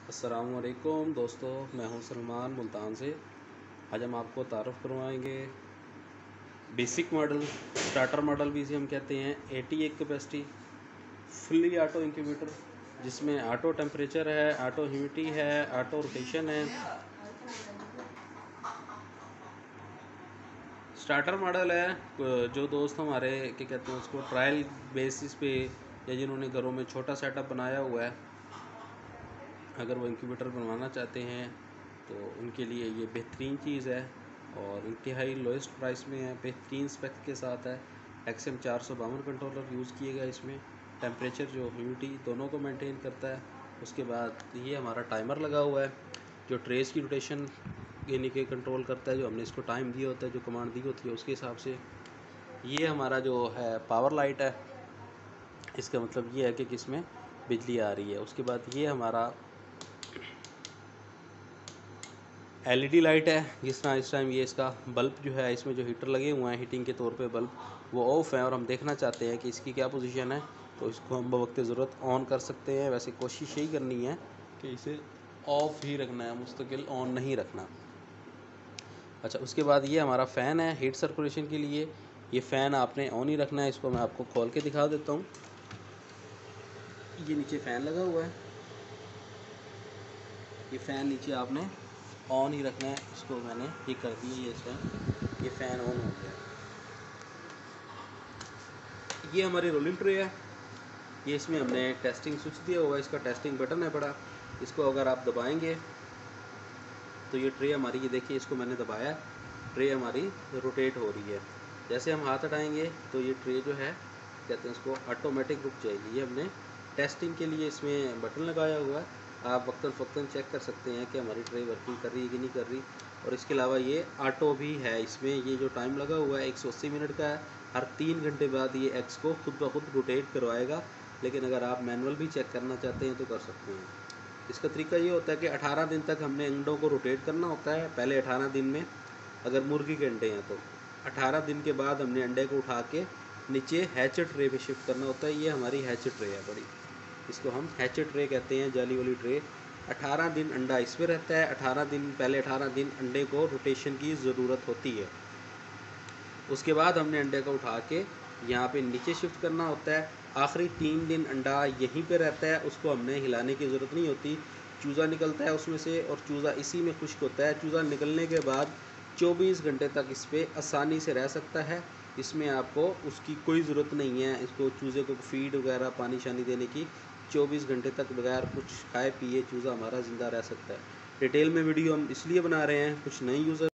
अस्सलामुअलैकुम दोस्तों, मैं हूं सलमान मुल्तान से। आज हम आपको तारुफ़ करवाएंगे बेसिक मॉडल, स्टार्टर मॉडल भी इसे हम कहते हैं। 88 कैपेसिटी फुल्ली ऑटो इंक्यूबेटर, जिसमें ऑटो टेम्परेचर है, ऑटो ह्यूमिडिटी है, ऑटो रोटेशन है। स्टार्टर मॉडल है। जो दोस्त हमारे क्या कहते हैं उसको ट्रायल बेसिस पे, या जिन्होंने घरों में छोटा सेटअप बनाया हुआ है, अगर वो इंक्यूबेटर बनवाना चाहते हैं तो उनके लिए ये बेहतरीन चीज़ है और इंतहाई लोएस्ट प्राइस में है, बेहतरीन स्पेक के साथ है। XM 452 कंट्रोलर यूज़ किएगा इसमें। टेम्परेचर जो ह्यूमिडिटी दोनों को मेंटेन करता है। उसके बाद ये हमारा टाइमर लगा हुआ है जो ट्रेस की रोटेशन यानी कि कंट्रोल करता है, जो हमने इसको टाइम दिया होता है, जो कमांड दी होती है उसके हिसाब से। ये हमारा जो है पावर लाइट है, इसका मतलब ये है कि किसमें बिजली आ रही है। उसके बाद ये हमारा LED लाइट है। जिस तरह इस टाइम ये इसका बल्ब जो है, इसमें जो हीटर लगे हुए हैं हीटिंग के तौर पे बल्ब, वो ऑफ़ है और हम देखना चाहते हैं कि इसकी क्या पोजीशन है, तो इसको हम बवक्त ज़रूरत ऑन कर सकते हैं। वैसे कोशिश यही करनी है कि इसे ऑफ़ ही रखना है, मुस्तकिल ऑन नहीं रखना। अच्छा, उसके बाद ये हमारा फ़ैन है हीट सर्कुलेशन के लिए। ये फ़ैन आपने ऑन ही रखना है। इसको मैं आपको खोल के दिखा देता हूँ। ये नीचे फ़ैन लगा हुआ है, ये फ़ैन नीचे आपने ऑन ही रखना है। इसको मैंने ये कर दिया, ये इसमें ये फ़ैन ऑन हो गया। ये हमारी रोलिंग ट्रे है। ये इसमें हमने टेस्टिंग स्विच दिया हुआ है, इसका टेस्टिंग बटन है बड़ा। इसको अगर आप दबाएंगे तो ये ट्रे हमारी, ये देखिए इसको मैंने दबाया, ट्रे हमारी रोटेट हो रही है। जैसे हम हाथ हटाएंगे तो ये ट्रे जो है कहते हैं उसको ऑटोमेटिक रुक जाएगी। ये हमने टेस्टिंग के लिए इसमें बटन लगाया हुआ है। आप वक्तन फ़क्तन चेक कर सकते हैं कि हमारी ट्रे वर्किंग कर रही है कि नहीं कर रही। और इसके अलावा ये ऑटो भी है इसमें। ये जो टाइम लगा हुआ है 180 मिनट का है। हर 3 घंटे बाद ये एक्स को खुद ब खुद रोटेट करवाएगा। लेकिन अगर आप मैनुअल भी चेक करना चाहते हैं तो कर सकते हैं। इसका तरीका ये होता है कि 18 दिन तक हमने अंडों को रोटेट करना होता है। पहले 18 दिन में अगर मुर्गी के अंडे हैं तो 18 दिन के बाद हमने अंडे को उठा के नीचे हैच ट्रे पे शिफ्ट करना होता है। ये हमारी हैच ट्रे है बड़ी, इसको हम हैच ट्रे कहते हैं, जाली वाली ट्रे। 18 दिन अंडा इसमें रहता है। 18 दिन पहले 18 दिन अंडे को रोटेशन की ज़रूरत होती है। उसके बाद हमने अंडे को उठा के यहाँ पे नीचे शिफ्ट करना होता है। आखिरी 3 दिन अंडा यहीं पे रहता है, उसको हमने हिलाने की ज़रूरत नहीं होती। चूज़ा निकलता है उसमें से और चूज़ा इसी में खुश्क होता है। चूज़ा निकलने के बाद 24 घंटे तक इस पर आसानी से रह सकता है। इसमें आपको उसकी कोई ज़रूरत नहीं है, इसको चूज़े को फीड वगैरह पानी शानी देने की। 24 घंटे तक बगैर कुछ खाए पिए चूज़ा हमारा ज़िंदा रह सकता है। डिटेल में वीडियो हम इसलिए बना रहे हैं, कुछ नए यूज़र